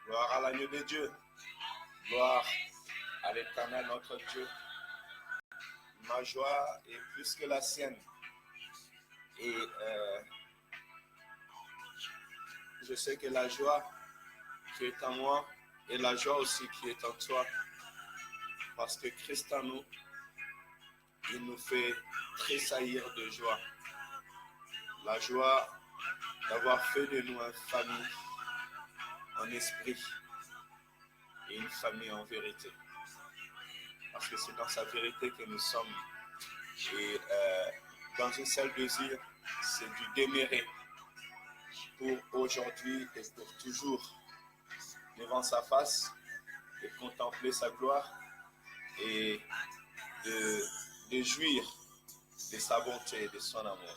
Gloire à l'agneau de Dieu. Gloire à l'Éternel notre Dieu. Ma joie est plus que la sienne. Et je sais que la joie qui est en moi est la joie aussi qui est en toi. Parce que Christ en nous, il nous fait tressaillir de joie. La joie d'avoir fait de nous une famille en esprit et une famille en vérité. Parce que c'est dans sa vérité que nous sommes. Et dans un seul désir, c'est du demeurer pour aujourd'hui et pour toujours devant sa face et contempler sa gloire et de jouir de sa bonté et de son amour.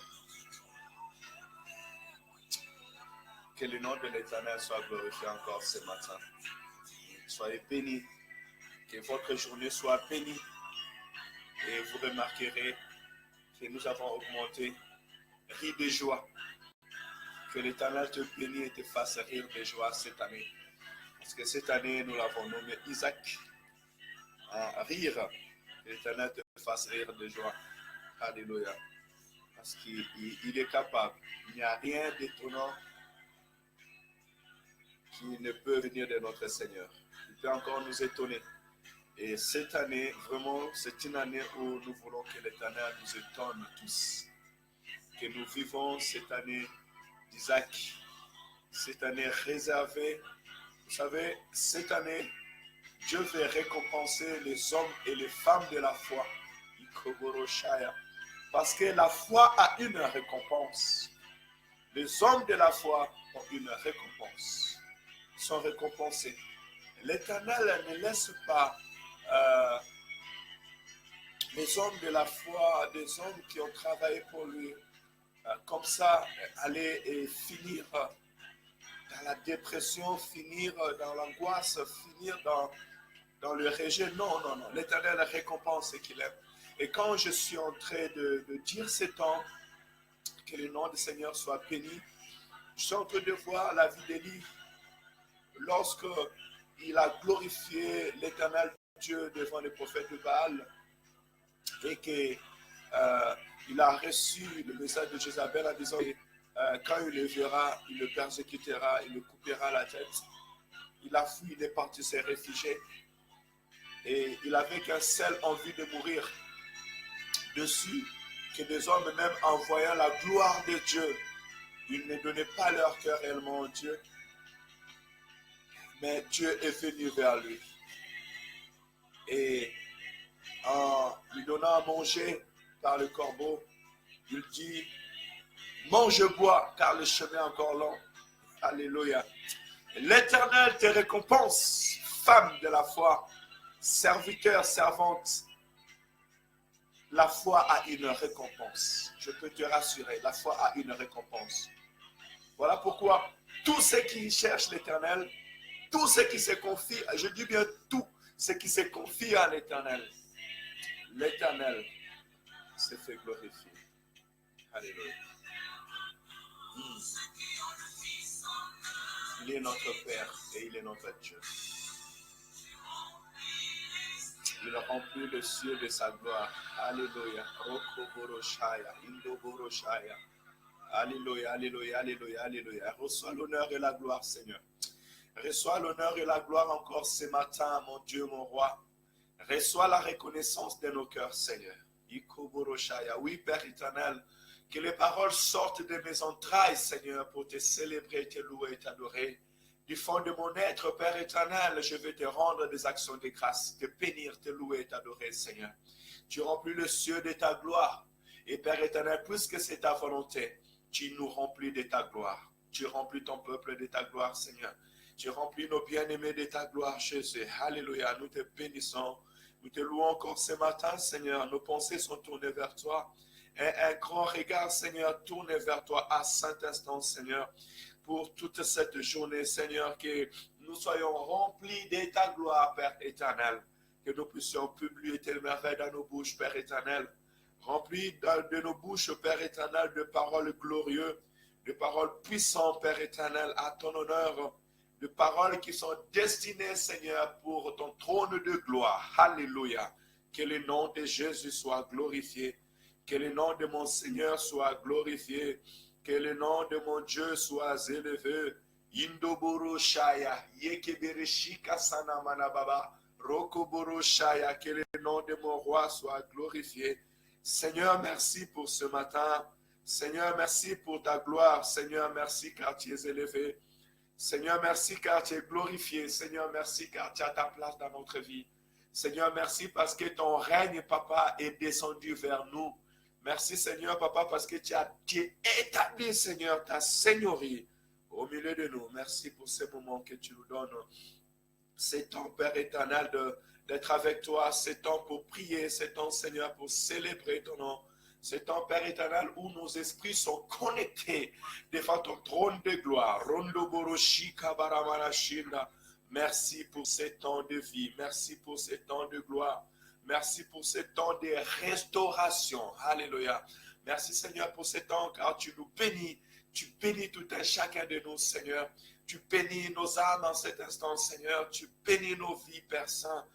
Que le nom de l'Éternel soit glorifié encore ce matin. Soyez bénis, que votre journée soit bénie et vous remarquerez que nous avons augmenté, ris de joie. Que l'Éternel te bénisse et te fasse rire de joie cette année. Parce que cette année, nous l'avons nommé Isaac. Rire, que l'Éternel te fasse rire de joie. Alléluia. Parce qu'il est capable. Il n'y a rien d'étonnant qui ne peut venir de notre Seigneur. Il peut encore nous étonner. Et cette année, vraiment, c'est une année où nous voulons que l'Éternel nous étonne tous. Que nous vivons cette année d'Isaac, cette année réservée. Vous savez, cette année, Dieu veut récompenser les hommes et les femmes de la foi. Parce que la foi a une récompense. Les hommes de la foi ont une récompense. Ils sont récompensés. L'Éternel ne laisse pas les hommes de la foi, des hommes qui ont travaillé pour lui, comme ça, aller et finir dans la dépression, finir dans l'angoisse, finir dans le rejet. Non, non, non. L'Éternel récompense ce qu'il aime. Et quand je suis en train de dire ces temps, que le nom du Seigneur soit béni, je suis en train de voir la vie d'Élie lorsque il a glorifié l'Éternel Dieu devant les prophètes de Baal et qu'il a reçu le message de Jézabel en disant quand il le verra, il le persécutera, il le coupera la tête. Il a fui, il est parti se réfugier et il avait qu'un seul envie de mourir dessus, que des hommes même en voyant la gloire de Dieu, ils ne donnaient pas leur cœur réellement à Dieu. Mais Dieu est venu vers lui. Et en lui donnant à manger par le corbeau, il dit, mange, bois, car le chemin est encore long. Alléluia. L'Éternel te récompense, femme de la foi, serviteur, servante. La foi a une récompense. Je peux te rassurer, la foi a une récompense. Voilà pourquoi tous ceux qui cherchent l'Éternel, tous ceux qui se confient, je dis bien tous ceux qui se confient à l'Éternel, l'Éternel se fait glorifier. Alléluia. Il est notre Père et il est notre Dieu. Il remplit le ciel de sa gloire. Alléluia. Alléluia, alléluia, alléluia, alléluia. Reçois l'honneur et la gloire, Seigneur. Reçois l'honneur et la gloire encore ce matin, mon Dieu, mon roi. Reçois la reconnaissance de nos cœurs, Seigneur. Oui, Père éternel, que les paroles sortent de mes entrailles, Seigneur, pour te célébrer, te louer et t'adorer. Du fond de mon être, Père éternel, je vais te rendre des actions de grâce, te bénir, te louer et t'adorer, Seigneur. Tu remplis le ciel de ta gloire. Et Père éternel, puisque c'est ta volonté, tu nous remplis de ta gloire. Tu remplis ton peuple de ta gloire, Seigneur. Tu remplis nos bien-aimés de ta gloire, Jésus. Alléluia, nous te bénissons. Nous te louons encore ce matin, Seigneur. Nos pensées sont tournées vers toi. Et un grand regard, Seigneur, tourné vers toi à cet instant, Seigneur. Pour toute cette journée, Seigneur, que nous soyons remplis de ta gloire, Père éternel. Que nous puissions publier tes merveilles dans nos bouches, Père éternel. Remplis de nos bouches, Père éternel, de paroles glorieuses, de paroles puissantes, Père éternel, à ton honneur, de paroles qui sont destinées, Seigneur, pour ton trône de gloire. Alléluia. Que le nom de Jésus soit glorifié. Que le nom de mon Seigneur soit glorifié. Que le nom de mon Dieu soit élevé. Indoboro Shaya, Yekebereshika Sanamanababa, Rokoboro Shaya, que le nom de mon roi soit glorifié. Seigneur, merci pour ce matin. Seigneur, merci pour ta gloire. Seigneur, merci car tu es élevé. Seigneur, merci car tu es glorifié. Seigneur, merci car tu as ta place dans notre vie. Seigneur, merci parce que ton règne, Papa, est descendu vers nous. Merci, Seigneur, Papa, parce que tu as établi, Seigneur, ta seigneurie au milieu de nous. Merci pour ces moments que tu nous donnes. C'est temps, Père éternel, d'être avec toi. C'est temps pour prier. C'est temps, Seigneur, pour célébrer ton nom. C'est temps, Père éternel, où nos esprits sont connectés devant ton trône de gloire. Merci pour ces temps de vie. Merci pour ces temps de gloire. Merci pour ces temps de restauration. Alléluia. Merci, Seigneur, pour ces temps, car tu nous bénis. Tu bénis tout un chacun de nous, Seigneur. Tu bénis nos âmes en cet instant, Seigneur. Tu bénis nos vies, Père Saint.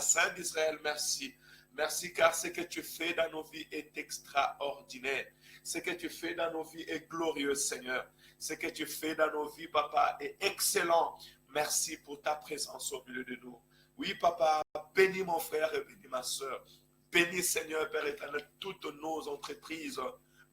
Saint d'Israël, merci. Merci car ce que tu fais dans nos vies est extraordinaire. Ce que tu fais dans nos vies est glorieux, Seigneur. Ce que tu fais dans nos vies, Papa, est excellent. Merci pour ta présence au milieu de nous. Oui, Papa, bénis mon frère et bénis ma soeur. Bénis, Seigneur, Père éternel, toutes nos entreprises.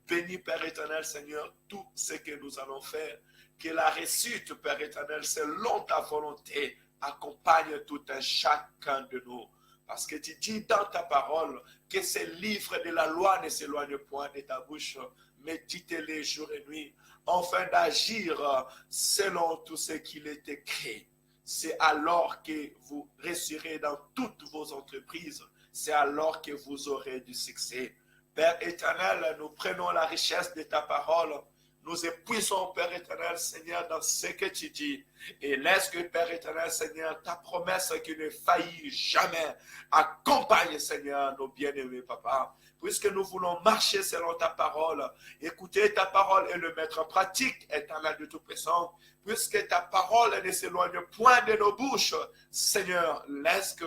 Bénis, Père éternel, Seigneur, tout ce que nous allons faire. Que la réussite, Père éternel, selon ta volonté, accompagne tout un chacun de nous. Parce que tu dis dans ta parole que ces livres de la loi ne s'éloignent point de ta bouche. Médite-les jour et nuit, afin d'agir selon tout ce qu'il est écrit. C'est alors que vous réussirez dans toutes vos entreprises. C'est alors que vous aurez du succès. Père éternel, nous prenons la richesse de ta parole. Nous épuisons, Père éternel, Seigneur, dans ce que tu dis. Et laisse que, Père éternel, Seigneur, ta promesse qui ne faillit jamais accompagne, Seigneur, nos bien-aimés, Papa. Puisque nous voulons marcher selon ta parole, écouter ta parole et le mettre en pratique, éternel de Tout-Puissant. Puisque ta parole ne s'éloigne point de nos bouches, Seigneur, laisse que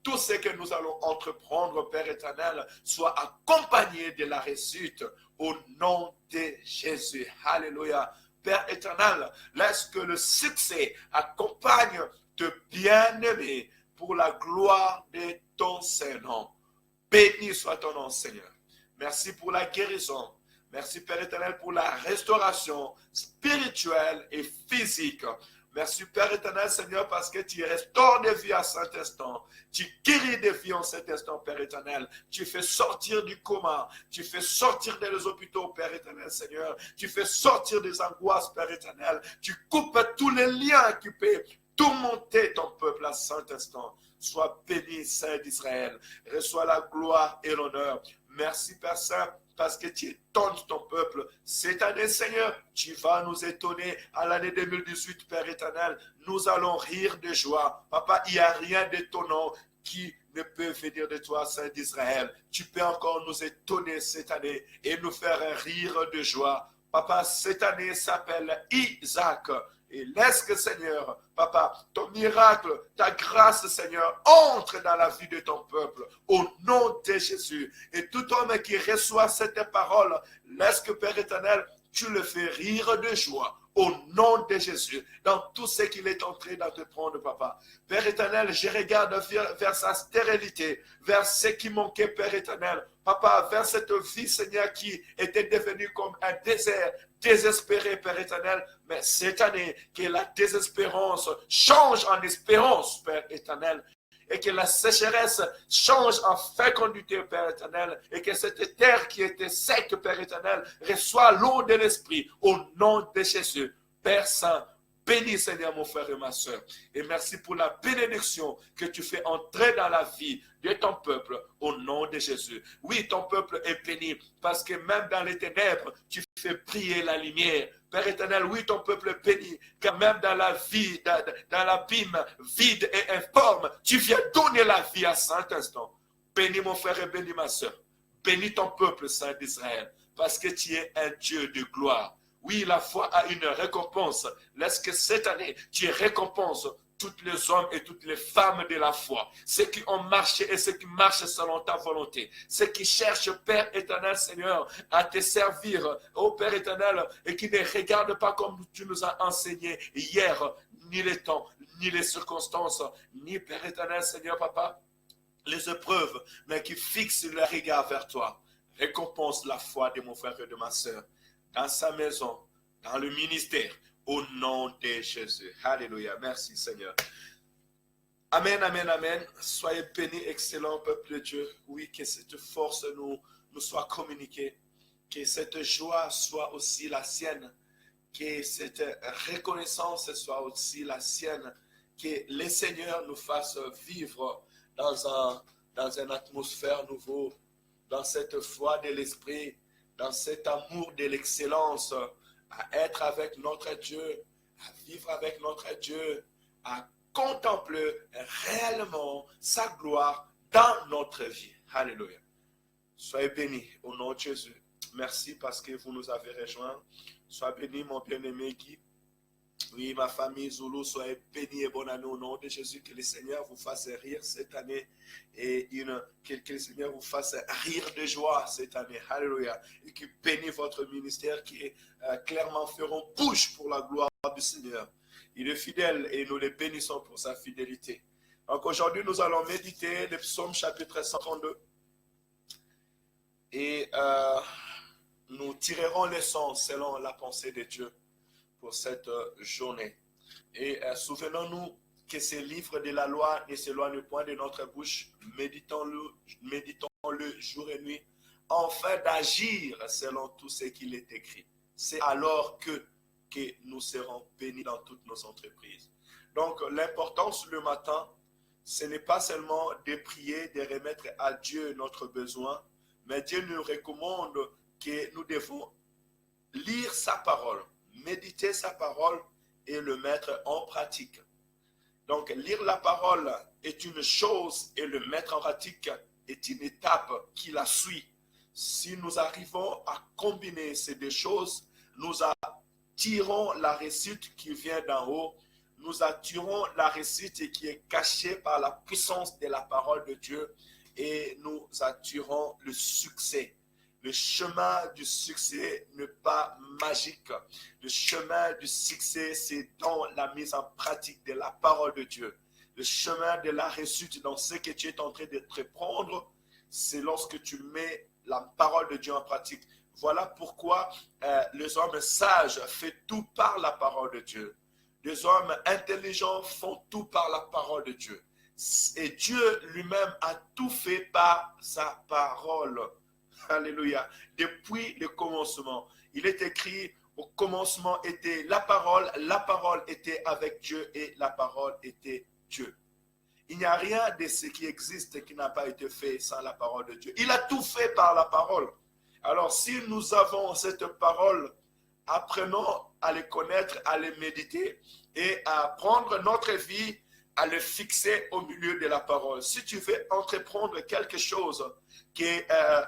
tout ce que nous allons entreprendre, Père éternel, soit accompagné de la réussite au nom de Jésus. Alléluia. Père éternel, laisse que le succès accompagne de bien-aimés pour la gloire de ton Saint-Nom. Béni soit ton nom, Seigneur. Merci pour la guérison. Merci, Père éternel, pour la restauration spirituelle et physique. Merci, Père éternel, Seigneur, parce que tu restaures des vies à cet instant. Tu guéris des vies en cet instant, Père éternel. Tu fais sortir du coma. Tu fais sortir des hôpitaux, Père éternel, Seigneur. Tu fais sortir des angoisses, Père éternel. Tu coupes tous les liens qui peuvent tourmenter ton peuple à cet instant. Sois béni, Saint d'Israël. Reçois la gloire et l'honneur. Merci, Père Saint, parce que tu étonnes ton peuple. Cette année, Seigneur, tu vas nous étonner. À l'année 2018, Père éternel, nous allons rire de joie. Papa, il n'y a rien d'étonnant qui ne peut venir de toi, Saint d'Israël. Tu peux encore nous étonner cette année et nous faire un rire de joie. Papa, cette année s'appelle Isaac. Et laisse que, Seigneur, Papa, ton miracle, ta grâce, Seigneur, entre dans la vie de ton peuple, au nom de Jésus. Et tout homme qui reçoit cette parole, laisse que, Père éternel, tu le fais rire de joie, au nom de Jésus, dans tout ce qu'il est en train d'entreprendre, Papa. Père éternel, je regarde vers sa stérilité, vers ce qui manquait, Père éternel. Papa, vers cette vie, Seigneur, qui était devenue comme un désert, désespéré, Père éternel. Mais cette année, que la désespérance change en espérance, Père éternel. Et que la sécheresse change en fécondité, Père éternel. Et que cette terre qui était sec, Père éternel, reçoit l'eau de l'Esprit au nom de Jésus. Père Saint, bénis, Seigneur, mon frère et ma soeur. Et merci pour la bénédiction que tu fais entrer dans la vie de ton peuple au nom de Jésus. Oui, ton peuple est béni parce que même dans les ténèbres, tu fais briller la lumière. Père éternel, oui, ton peuple est béni, car même dans la vie, dans l'abîme vide et informe, tu viens donner la vie à cet instant. Bénis mon frère et bénis ma soeur. Bénis ton peuple, Saint d'Israël, parce que tu es un Dieu de gloire. Oui, la foi a une récompense. Laisse que cette année, tu récompenses tous les hommes et toutes les femmes de la foi, ceux qui ont marché et ceux qui marchent selon ta volonté, ceux qui cherchent, Père éternel, Seigneur, à te servir, ô Père éternel, et qui ne regardent pas comme tu nous as enseigné hier, ni les temps, ni les circonstances, ni, Père éternel, Seigneur, Papa, les épreuves, mais qui fixent le regard vers toi. Récompense la foi de mon frère et de ma soeur, dans sa maison, dans le ministère, au nom de Jésus. Alléluia. Merci Seigneur. Amen, amen, amen. Soyez bénis, excellent peuple de Dieu. Oui, que cette force nous soit communiquée. Que cette joie soit aussi la sienne. Que cette reconnaissance soit aussi la sienne. Que le Seigneur nous fasse vivre dans une atmosphère nouveau, dans cette foi de l'esprit, dans cet amour de l'excellence, à être avec notre Dieu, à vivre avec notre Dieu, à contempler réellement sa gloire dans notre vie. Alléluia. Soyez bénis au nom de Jésus. Merci parce que vous nous avez rejoints. Sois béni, mon bien-aimé Guy. Oui, ma famille Zoulou, soyez bénis et bonne année au nom de Jésus. Que le Seigneur vous fasse rire cette année et que le Seigneur vous fasse rire de joie cette année. Alléluia. Et qui bénit votre ministère qui clairement feront bouche pour la gloire du Seigneur. Il est fidèle et nous le bénissons pour sa fidélité. Donc aujourd'hui, nous allons méditer le psaume chapitre 132 et nous tirerons les sons selon la pensée de Dieu pour cette journée. Et souvenons-nous que ces livres de la loi ne s'éloignent point de notre bouche. Méditons-le jour et nuit, afin d'agir selon tout ce qu'il est écrit. C'est alors que nous serons bénis dans toutes nos entreprises. Donc, l'importance le matin, ce n'est pas seulement de prier, de remettre à Dieu notre besoin, mais Dieu nous recommande que nous devons lire sa parole, méditer sa parole et le mettre en pratique. Donc, lire la parole est une chose et le mettre en pratique est une étape qui la suit. Si nous arrivons à combiner ces deux choses, nous attirons la réussite qui vient d'en haut. Nous attirons la réussite qui est cachée par la puissance de la parole de Dieu et nous attirons le succès. Le chemin du succès n'est pas magique. Le chemin du succès, c'est dans la mise en pratique de la parole de Dieu. Le chemin de la réussite dans ce que tu es en train de te prendre, c'est lorsque tu mets la parole de Dieu en pratique. Voilà pourquoi les hommes sages font tout par la parole de Dieu. Les hommes intelligents font tout par la parole de Dieu. Et Dieu lui-même a tout fait par sa parole. Alléluia. Depuis le commencement, il est écrit, au commencement était la parole était avec Dieu et la parole était Dieu. Il n'y a rien de ce qui existe qui n'a pas été fait sans la parole de Dieu. Il a tout fait par la parole. Alors si nous avons cette parole, apprenons à les connaître, à les méditer et à prendre notre vie, à le fixer au milieu de la parole. Si tu veux entreprendre quelque chose que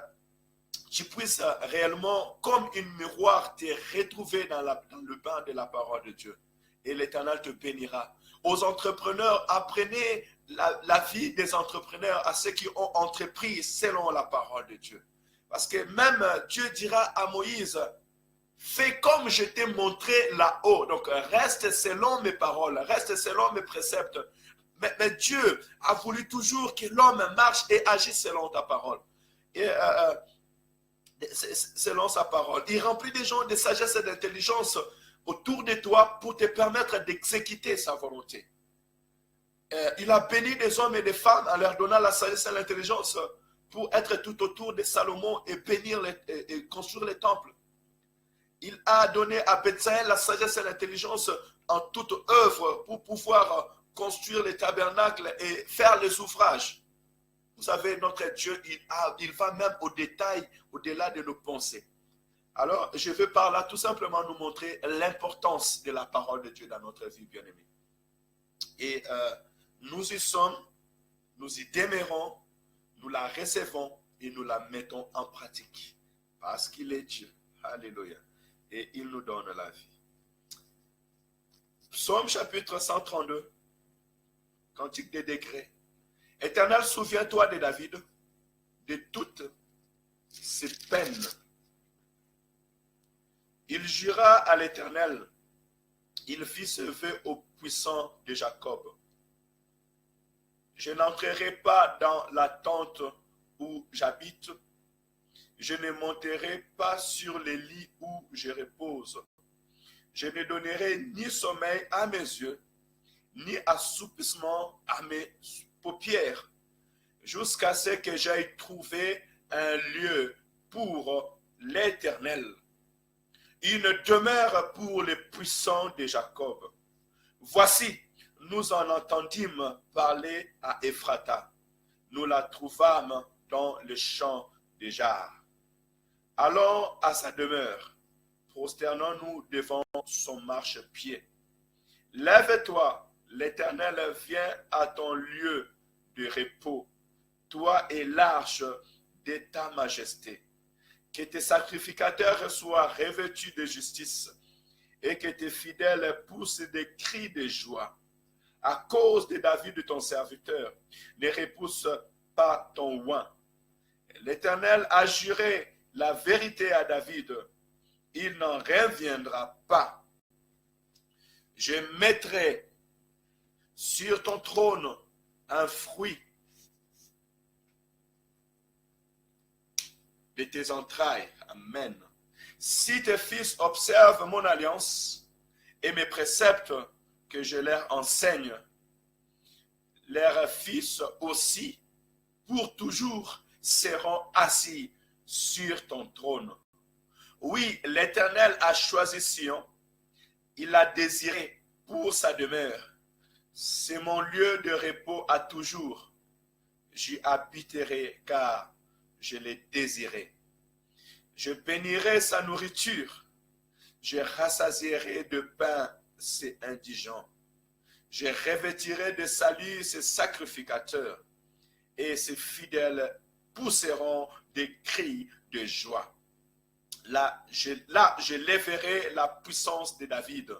tu puisses réellement, comme une miroir, te retrouver dans le bain de la parole de Dieu. Et l'Éternel te bénira. Aux entrepreneurs, apprenez la vie des entrepreneurs, à ceux qui ont entrepris selon la parole de Dieu. Parce que même Dieu dira à Moïse, fais comme je t'ai montré là-haut. Donc reste selon mes paroles, reste selon mes préceptes. Mais Dieu a voulu toujours que l'homme marche et agisse selon ta parole. Et selon sa parole. Il remplit des gens de sagesse et d'intelligence autour de toi pour te permettre d'exécuter sa volonté. Il a béni des hommes et des femmes en leur donnant la sagesse et l'intelligence pour être tout autour de Salomon et bénir et construire les temples. Il a donné à Bethsaël la sagesse et l'intelligence en toute œuvre pour pouvoir construire les tabernacles et faire les ouvrages. Vous savez, notre Dieu, il va même au détail, au-delà de nos pensées. Alors, je veux par là tout simplement nous montrer l'importance de la parole de Dieu dans notre vie, bien-aimée. Et nous y sommes, nous y demeurons, nous la recevons et nous la mettons en pratique. Parce qu'il est Dieu. Alléluia. et il nous donne la vie. Psaume chapitre 132, Cantique des décrets. Éternel, souviens-toi de David, de toutes ses peines. Il jura à l'Éternel, il fit se vœu au puissant de Jacob. Je n'entrerai pas dans la tente où j'habite, je ne monterai pas sur les lits où je repose. Je ne donnerai ni sommeil à mes yeux, ni assoupissement à mes paupières, jusqu'à ce que j'aille trouver un lieu pour l'Éternel, une demeure pour les puissants de Jacob. Voici, nous en entendîmes parler à Ephrata. Nous la trouvâmes dans le champ de Jar. Allons à sa demeure, prosternons-nous devant son marchepied. Lève-toi, l'Éternel vient à ton lieu de repos, toi et l'arche de ta majesté. Que tes sacrificateurs soient revêtus de justice et que tes fidèles poussent des cris de joie. À cause de David, ton serviteur, ne repousse pas ton oint. L'Éternel a juré la vérité à David. Il n'en reviendra pas. Je mettrai sur ton trône un fruit de tes entrailles. Amen. Si tes fils observent mon alliance et mes préceptes que je leur enseigne, leurs fils aussi, pour toujours, seront assis sur ton trône. Oui, l'Éternel a choisi Sion, il l'a désiré pour sa demeure. C'est mon lieu de repos à toujours. J'y habiterai car je l'ai désiré. Je bénirai sa nourriture. Je rassasierai de pain ses indigents. Je revêtirai de salut ses sacrificateurs. Et ses fidèles pousseront des cris de joie. Là, je lèverai la puissance de David.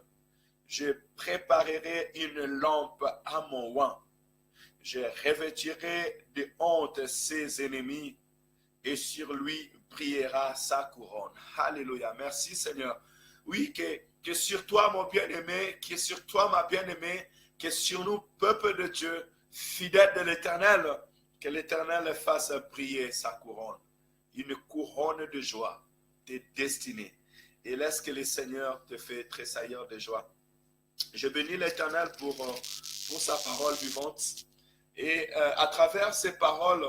Je préparerai une lampe à mon oint. Je revêtirai de honte ses ennemis et sur lui brillera sa couronne. Alléluia. Merci Seigneur. Oui, que sur toi mon bien-aimé, que sur toi ma bien-aimée, que sur nous, peuple de Dieu, fidèle de l'Éternel, que l'Éternel fasse briller sa couronne. Une couronne de joie, de destinée. Et laisse que le Seigneur te fait tressaillir de joie. Je bénis l'Éternel pour sa parole vivante. Et à travers ces paroles,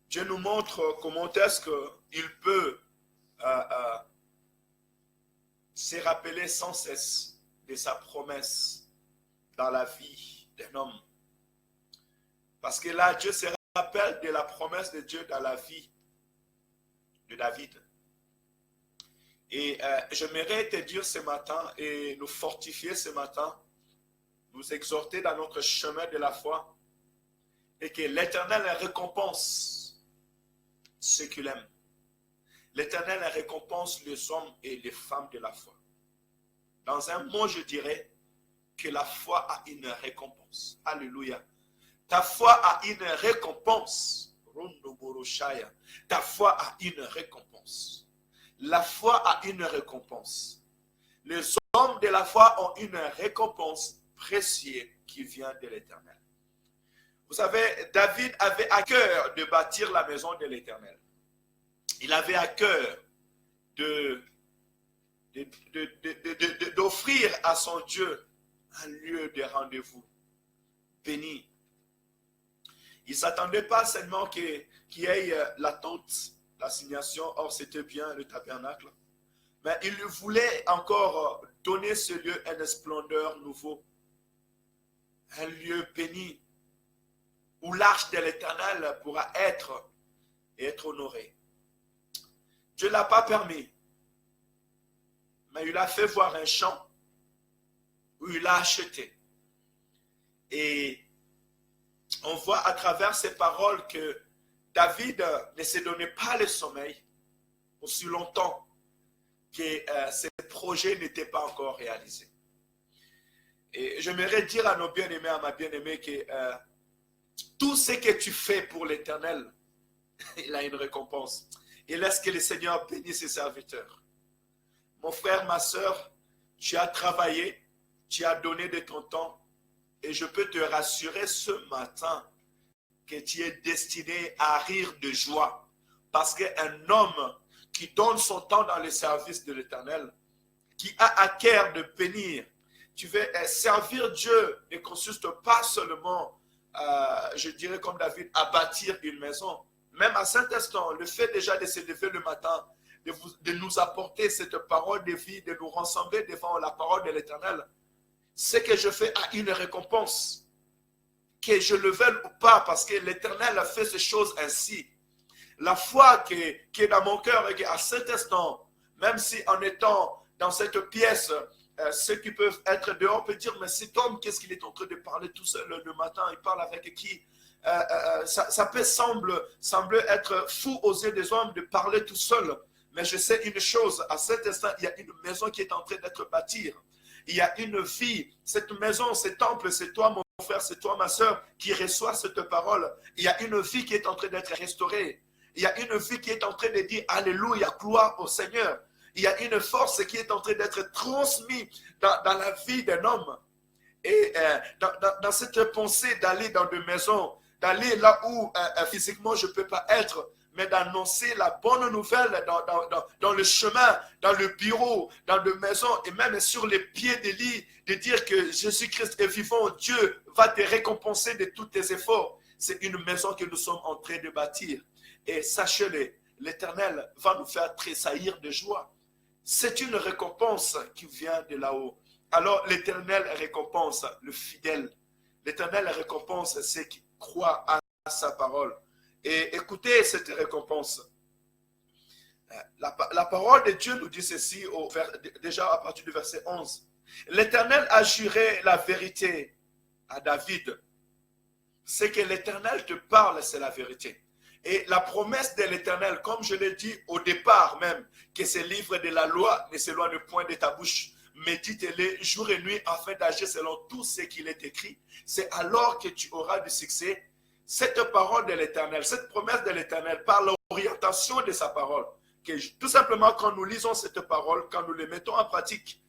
Dieu nous montre comment est-ce qu'il peut se rappeler sans cesse de sa promesse dans la vie d'un homme. Parce que là, Dieu se rappelle de la promesse de Dieu dans la vie de David. Et j'aimerais te dire ce matin et nous fortifier ce matin, nous exhorter dans notre chemin de la foi et que l'Éternel récompense ceux qu'il aime. L'Éternel récompense les hommes et les femmes de la foi. Dans un mot, je dirais que la foi a une récompense. Alléluia. Ta foi a une récompense. Ta foi a une récompense. La foi a une récompense. Les hommes de la foi ont une récompense précieuse qui vient de l'Éternel. Vous savez, David avait à cœur de bâtir la maison de l'Éternel. Il avait à cœur d'offrir à son Dieu un lieu de rendez-vous béni. Il ne s'attendait pas seulement qu'il y ait la tente, l'assignation, or c'était bien le tabernacle, mais il voulait encore donner ce lieu une splendeur nouveau, un lieu béni, où l'arche de l'Éternel pourra être honorée. Dieu ne l'a pas permis, mais il a fait voir un champ où il a acheté. Et on voit à travers ces paroles que David ne se donnait pas le sommeil, aussi longtemps que ces projets n'étaient pas encore réalisés. Et j'aimerais dire à nos bien-aimés, à ma bien-aimée, que tout ce que tu fais pour l'Éternel, il a une récompense. Et laisse que le Seigneur bénisse ses serviteurs. Mon frère, ma soeur, tu as travaillé, tu as donné de ton temps, et je peux te rassurer ce matin que tu es destiné à rire de joie. Parce qu'un homme qui donne son temps dans le service de l'Éternel, qui a à cœur de bénir, tu veux servir Dieu ne consiste pas seulement, je dirais comme David, à bâtir une maison. Même à cet instant, le fait déjà de se lever le matin, de nous apporter cette parole de vie, de nous rassembler devant la parole de l'Éternel, ce que je fais a une récompense. Que je le veuille ou pas, parce que l'Éternel a fait ces choses ainsi. La foi qui est dans mon cœur et qu'à cet instant, même si en étant dans cette pièce, ceux qui peuvent être dehors peuvent dire, mais cet homme, qu'est-ce qu'il est en train de parler tout seul le matin? Il parle avec qui? Ça peut sembler être fou aux yeux des hommes de parler tout seul. Mais je sais une chose, à cet instant, il y a une maison qui est en train d'être bâtie. Il y a une vie. Cette maison, ce temple, c'est toi, mon frère, c'est toi, ma soeur, qui reçoit cette parole. Il y a une vie qui est en train d'être restaurée. Il y a une vie qui est en train de dire Alléluia, gloire au Seigneur. Il y a une force qui est en train d'être transmise dans la vie d'un homme. Et dans cette pensée d'aller dans des maisons, d'aller là où physiquement je ne peux pas être, mais d'annoncer la bonne nouvelle dans le chemin, dans le bureau, dans les maisons et même sur les pieds des lits, de dire que Jésus-Christ est vivant, Dieu va te récompenser de tous tes efforts. C'est une maison que nous sommes en train de bâtir. Et sachez-le, l'Éternel va nous faire tressaillir de joie. C'est une récompense qui vient de là-haut. Alors l'Éternel récompense le fidèle. L'Éternel récompense ceux qui croient à sa parole. Et écoutez cette récompense. La parole de Dieu nous dit ceci, déjà à partir du verset 11. L'Éternel a juré la vérité à David. Ce que l'Éternel te parle, c'est la vérité. Et la promesse de l'Éternel, comme je l'ai dit au départ même, que ce livre de la loi ne s'éloigne point de ta bouche, médite-le jour et nuit afin d'agir selon tout ce qu'il est écrit. C'est alors que tu auras du succès. Cette parole de l'Éternel, cette promesse de l'Éternel, par l'orientation de sa parole, que tout simplement quand nous lisons cette parole, quand nous les mettons en pratique,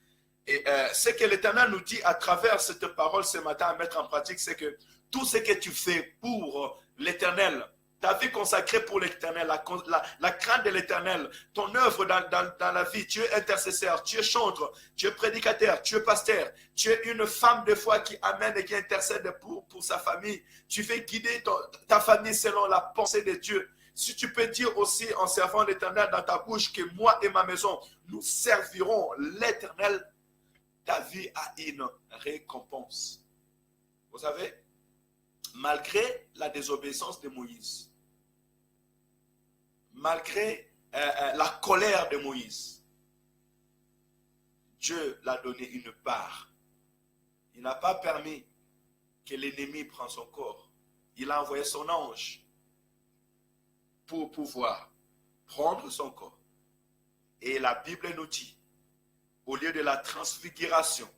et ce que l'Éternel nous dit à travers cette parole ce matin à mettre en pratique, c'est que tout ce que tu fais pour l'Éternel, ta vie consacrée pour l'Éternel, la crainte de l'Éternel, ton œuvre dans la vie, tu es intercesseur, tu es chantre, tu es prédicateur, tu es pasteur, tu es une femme de foi qui amène et qui intercède pour sa famille. Tu fais guider ta famille selon la pensée de Dieu. Si tu peux dire aussi en servant l'Éternel dans ta bouche que moi et ma maison, nous servirons l'Éternel, ta vie a une récompense. Vous savez, malgré la désobéissance de Moïse, malgré la colère de Moïse, Dieu l'a donné une part. Il n'a pas permis que l'ennemi prenne son corps. Il a envoyé son ange pour pouvoir prendre son corps. Et la Bible nous dit, au lieu de la transfiguration,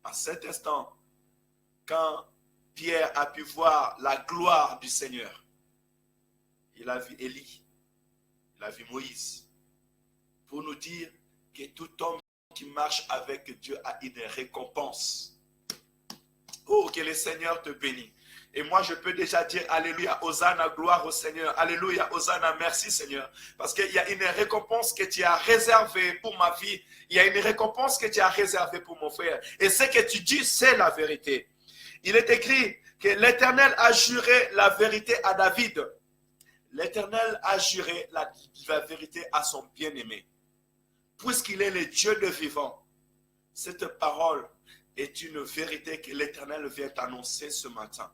à cet instant, quand Pierre a pu voir la gloire du Seigneur, il a vu Élie, il a vu Moïse, pour nous dire que tout homme qui marche avec Dieu a une récompense. Oh, que le Seigneur te bénisse. Et moi, je peux déjà dire Alléluia, Hosanna, gloire au Seigneur. Alléluia, Hosanna, merci Seigneur. Parce qu'il y a une récompense que tu as réservée pour ma vie. Il y a une récompense que tu as réservée pour mon frère. Et ce que tu dis, c'est la vérité. Il est écrit que l'Éternel a juré la vérité à David. L'Éternel a juré la vérité à son bien-aimé. Puisqu'il est le Dieu de vivant, cette parole est une vérité que l'Éternel vient annoncer ce matin.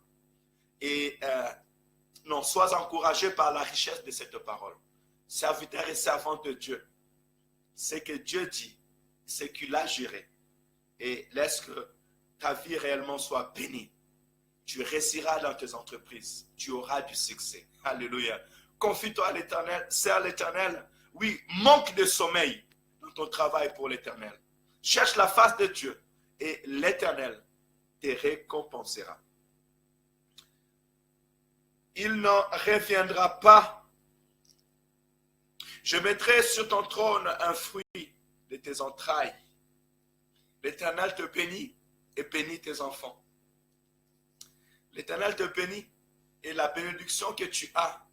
Et non, sois encouragé par la richesse de cette parole. Serviteur et servante de Dieu, ce que Dieu dit, ce qu'il a juré. Et laisse que ta vie réellement soit bénie. Tu réussiras dans tes entreprises. Tu auras du succès. Alléluia. Confie-toi à l'Éternel, sers l'Éternel. oui, manque de sommeil dans ton travail pour l'Éternel. Cherche la face de Dieu et l'Éternel te récompensera. Il n'en reviendra pas. Je mettrai sur ton trône un fruit de tes entrailles. L'Éternel te bénit et bénit tes enfants. L'Éternel te bénit et la bénédiction que tu as,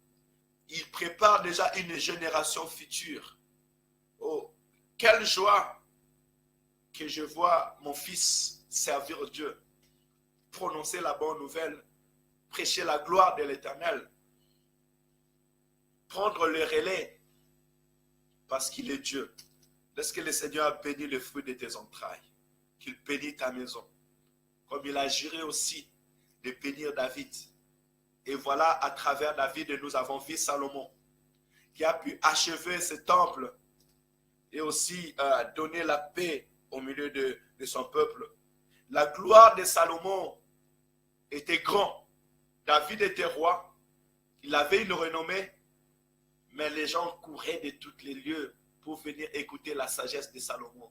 il prépare déjà une génération future. Oh, quelle joie que je vois mon fils servir Dieu, prononcer la bonne nouvelle, prêcher la gloire de l'Éternel, prendre le relais parce qu'il est Dieu. Lorsque le Seigneur a béni le fruit de tes entrailles, qu'il bénit ta maison, comme il a juré aussi de bénir David. Et voilà, à travers David, nous avons vu Salomon, qui a pu achever ce temple et aussi donner la paix au milieu de son peuple. La gloire de Salomon était grande. David était roi, il avait une renommée, mais les gens couraient de tous les lieux pour venir écouter la sagesse de Salomon.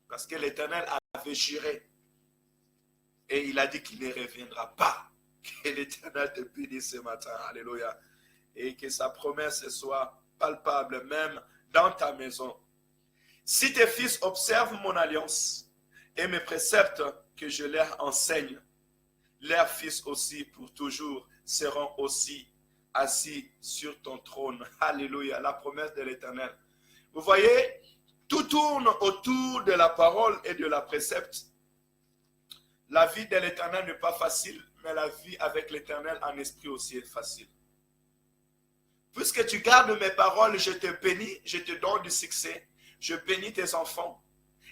Parce que l'Éternel avait juré et il a dit qu'il ne reviendra pas. Que l'Éternel te bénisse ce matin, alléluia. Et que sa promesse soit palpable même dans ta maison. Si tes fils observent mon alliance et mes préceptes que je leur enseigne, leurs fils aussi pour toujours seront aussi assis sur ton trône. Alléluia, la promesse de l'Éternel. Vous voyez, tout tourne autour de la parole et de la précepte. La vie de l'Éternel n'est pas facile, mais la vie avec l'Éternel en esprit aussi est facile. Puisque tu gardes mes paroles, je te bénis, je te donne du succès, je bénis tes enfants.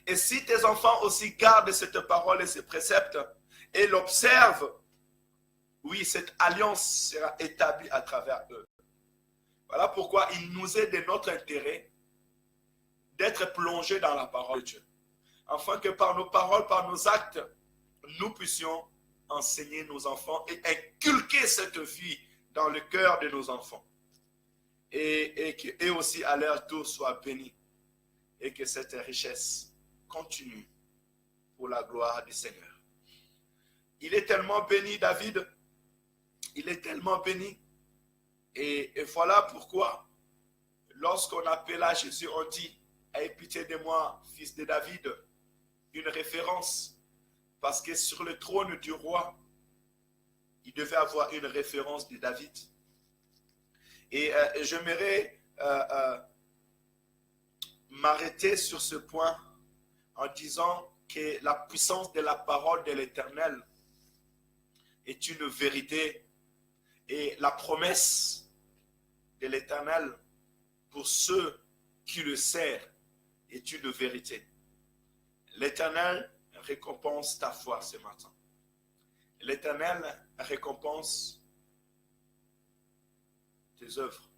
Et si tes enfants aussi gardent cette parole et ces préceptes et l'observent, oui, cette alliance sera établie à travers eux. Voilà pourquoi il nous est de notre intérêt d'être plongés dans la parole de Dieu. Afin que par nos paroles, par nos actes, nous puissions enseigner nos enfants et inculquer cette vie dans le cœur de nos enfants. Et qu'eux aussi à leur tour soient bénis. Et que cette richesse continue pour la gloire du Seigneur. Il est tellement béni, David. Il est tellement béni. Et voilà pourquoi, lorsqu'on appela Jésus, on dit, aie pitié de moi, fils de David. Une référence. Parce que sur le trône du roi, il devait avoir une référence de David. Et j'aimerais m'arrêter sur ce point en disant que la puissance de la parole de l'Éternel est une vérité et la promesse de l'Éternel pour ceux qui le servent est une vérité. L'Éternel récompense ta foi ce matin. L'Éternel récompense tes œuvres,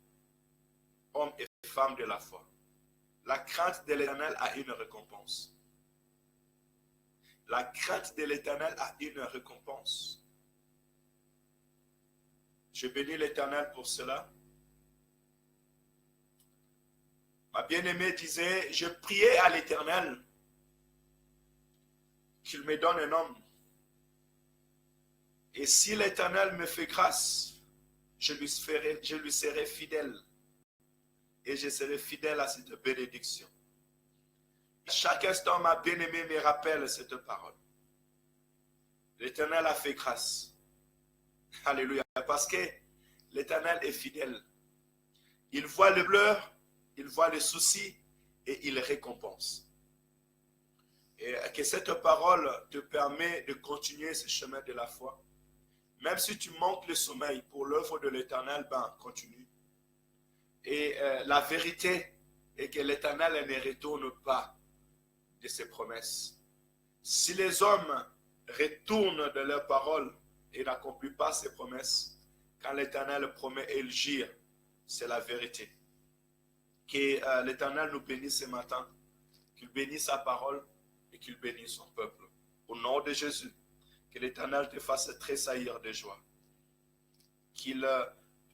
hommes et femmes de la foi. La crainte de l'Éternel a une récompense. La crainte de l'Éternel a une récompense. Je bénis l'Éternel pour cela. Ma bien-aimée disait, je priais à l'Éternel qu'il me donne un homme. Et si l'Éternel me fait grâce, je lui serai fidèle. Et je serai fidèle à cette bénédiction. Chaque instant, ma bien-aimée me rappelle cette parole. L'Éternel a fait grâce. Alléluia. Parce que l'Éternel est fidèle. Il voit le pleurs, il voit les soucis et il récompense. Et que cette parole te permet de continuer ce chemin de la foi. Même si tu manques le sommeil pour l'œuvre de l'Éternel, continue. Et la vérité est que l'Éternel ne retourne pas de ses promesses. Si les hommes retournent de leurs paroles et n'accomplissent pas ses promesses, quand l'Éternel promet et il gire, c'est la vérité. Que l'Éternel nous bénisse ce matin, qu'il bénisse sa parole et qu'il bénisse son peuple. Au nom de Jésus, que l'Éternel te fasse tressaillir de joie. Qu'il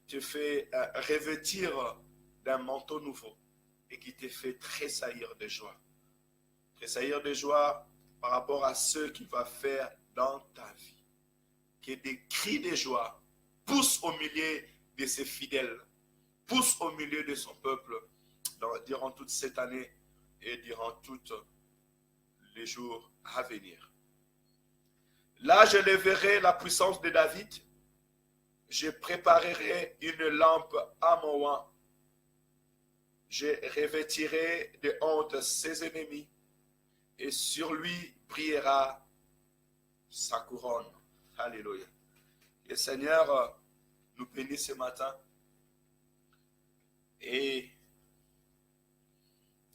te fait revêtir d'un manteau nouveau et qui te fait tressaillir de joie. Tressaillir de joie par rapport à ce qu'il va faire dans ta vie. Que des cris de joie poussent au milieu de ses fidèles, poussent au milieu de son peuple durant toute cette année et durant tous les jours à venir. Là, je leverai la puissance de David. Je préparerai une lampe à mon oint. Je revêtirai de honte ses ennemis et sur lui brillera sa couronne. Alléluia. Le Seigneur nous bénit ce matin et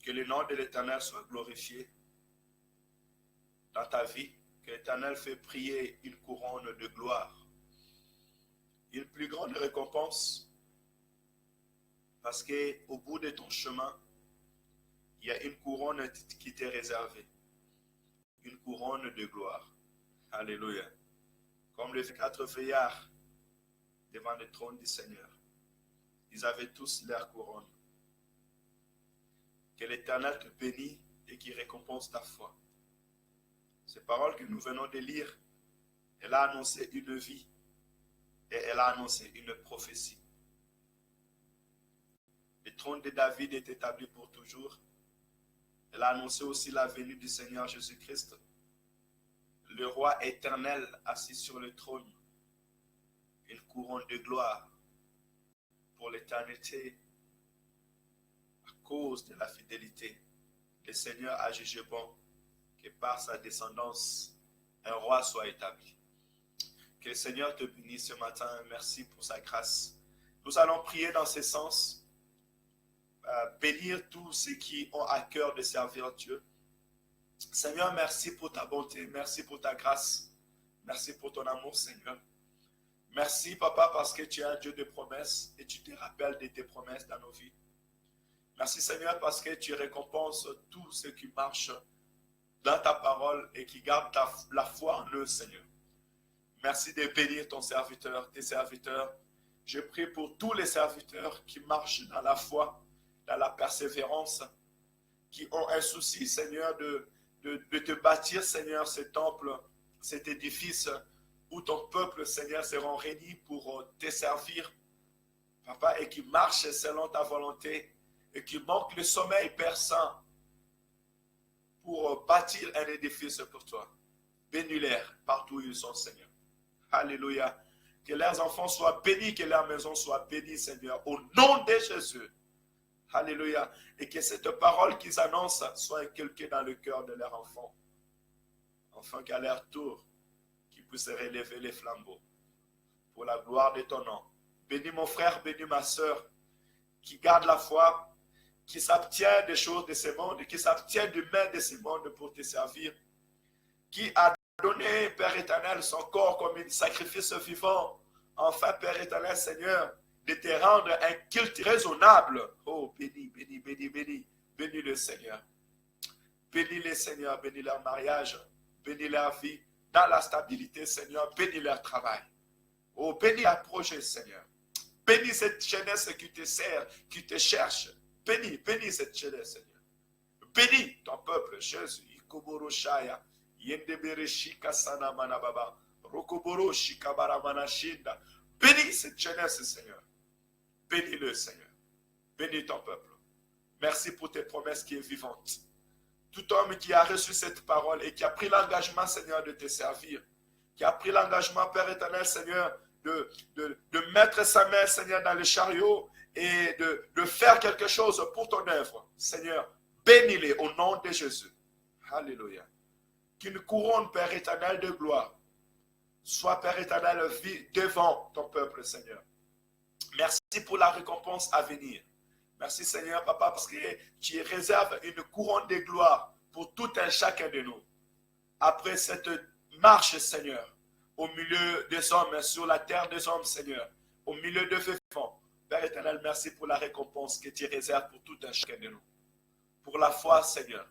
que le nom de l'Éternel soit glorifié dans ta vie. Que l'Éternel fait prier une couronne de gloire, une plus grande récompense, parce qu'au bout de ton chemin, il y a une couronne qui t'est réservée, une couronne de gloire. Alléluia. Comme les 4 vieillards devant le trône du Seigneur, ils avaient tous leur couronne. Que l'Éternel te bénisse et qu'il récompense ta foi. Ces paroles que nous venons de lire, elle a annoncé une vie et elle a annoncé une prophétie. Le trône de David est établi pour toujours. Elle a annoncé aussi la venue du Seigneur Jésus-Christ, le roi éternel assis sur le trône, une couronne de gloire pour l'éternité à cause de la fidélité. Le Seigneur a jugé bon que par sa descendance, un roi soit établi. Que le Seigneur te bénisse ce matin. Merci pour sa grâce. Nous allons prier dans ce sens, bénir tous ceux qui ont à cœur de servir Dieu. Seigneur, merci pour ta bonté, merci pour ta grâce, merci pour ton amour, Seigneur. Merci, Papa, parce que tu es un Dieu de promesses et tu te rappelles de tes promesses dans nos vies. Merci, Seigneur, parce que tu récompenses tous ceux qui marchent dans ta parole et qui gardent la foi en eux, Seigneur. Merci de bénir ton serviteur, tes serviteurs. Je prie pour tous les serviteurs qui marchent dans la foi, dans la persévérance, qui ont un souci, Seigneur, de te bâtir, Seigneur, ce temple, cet édifice où ton peuple, Seigneur, sera réuni pour te servir, Papa, et qui marchent selon ta volonté et qui manquent le sommeil, Père Saint, pour bâtir un édifice pour toi. Bénis-les partout où ils sont, Seigneur. Alléluia. Que leurs enfants soient bénis, que leur maison soit bénie, Seigneur, au nom de Jésus. Alléluia. Et que cette parole qu'ils annoncent soit inculquée dans le cœur de leurs enfants. Afin qu'à leur tour, qu'ils puissent relever les flambeaux. Pour la gloire de ton nom. Bénis mon frère, bénis ma soeur, qui garde la foi, qui s'abstient des choses de ce monde, qui s'abstient du mal de ce monde pour te servir, qui a donné, Père éternel, son corps comme un sacrifice vivant. Enfin, Père éternel, Seigneur, de te rendre un culte raisonnable. Oh, bénis, bénis, bénis, bénis. Bénis le Seigneur. Bénis les Seigneur, bénis leur mariage, bénis leur vie, dans la stabilité, Seigneur, bénis leur travail. Oh, bénis leur projet, Seigneur. Bénis cette jeunesse qui te sert, qui te cherche. Bénis, bénis cette jeunesse, Seigneur. Bénis ton peuple, Jésus. Ikoboro Shaya, Yendebere Shika Sana Manababa, Rokoboro Shikabara Manashinda. Bénis cette jeunesse, Seigneur. Bénis-le, Seigneur. Bénis ton peuple. Merci pour tes promesses qui est vivante. Tout homme qui a reçu cette parole et qui a pris l'engagement, Seigneur, de te servir, qui a pris l'engagement, Père éternel, Seigneur, de mettre sa main, Seigneur, dans le chariot et de faire quelque chose pour ton œuvre. Seigneur, bénis-les au nom de Jésus. Alléluia. Qu'une couronne, Père éternel, de gloire soit, Père éternel, devant ton peuple, Seigneur. Merci pour la récompense à venir. Merci, Seigneur, Papa, parce que tu réserves une couronne de gloire pour tout un chacun de nous. Après cette marche, Seigneur, au milieu des hommes, sur la terre des hommes, Seigneur, au milieu de vivants, Père éternel, merci pour la récompense que tu réserves pour tout un chacun de nous. Pour la foi, Seigneur,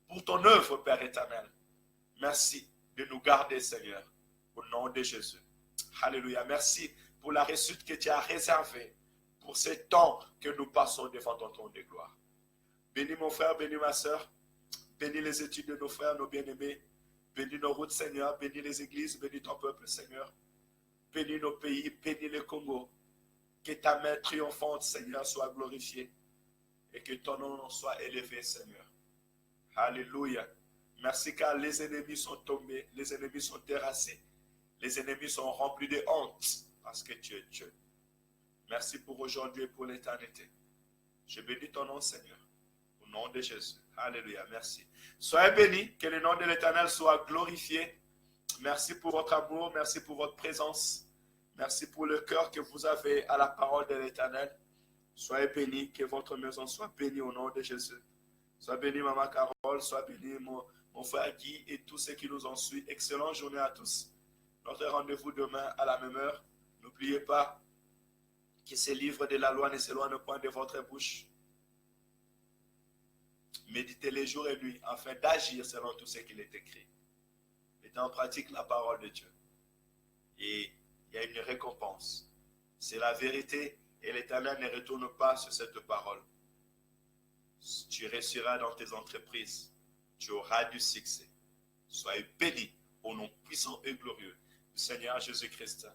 pour ton œuvre, Père éternel. Merci de nous garder, Seigneur, au nom de Jésus. Alléluia. Merci pour la réussite que tu as réservée pour ces temps que nous passons devant ton trône de gloire. Bénis mon frère, bénis ma soeur, bénis les études de nos frères, nos bien-aimés, bénis nos routes, Seigneur, bénis les églises, bénis ton peuple, Seigneur, bénis nos pays, bénis le Congo, que ta main triomphante, Seigneur, soit glorifiée et que ton nom soit élevé, Seigneur. Alléluia. Merci car les ennemis sont tombés, les ennemis sont terrassés, les ennemis sont remplis de honte parce que tu es Dieu. Merci pour aujourd'hui et pour l'éternité. Je bénis ton nom, Seigneur, au nom de Jésus. Alléluia, merci. Soyez bénis, que le nom de l'Éternel soit glorifié. Merci pour votre amour, merci pour votre présence. Merci pour le cœur que vous avez à la parole de l'Éternel. Soyez bénis, que votre maison soit bénie au nom de Jésus. Sois béni, Maman Carole, sois béni, mon frère Guy et tous ceux qui nous ont suivis. Excellente journée à tous. Notre rendez-vous demain à la même heure. N'oubliez pas que ces livres de la loi ne s'éloignent point de votre bouche. Méditez les jours et nuits afin d'agir selon tout ce qu'il est écrit. Mettez en pratique la parole de Dieu. Et il y a une récompense. C'est la vérité et l'Éternel ne retourne pas sur cette parole. Tu réussiras dans tes entreprises. Tu auras du succès. Soyez bénis au nom puissant et glorieux du Seigneur Jésus-Christ.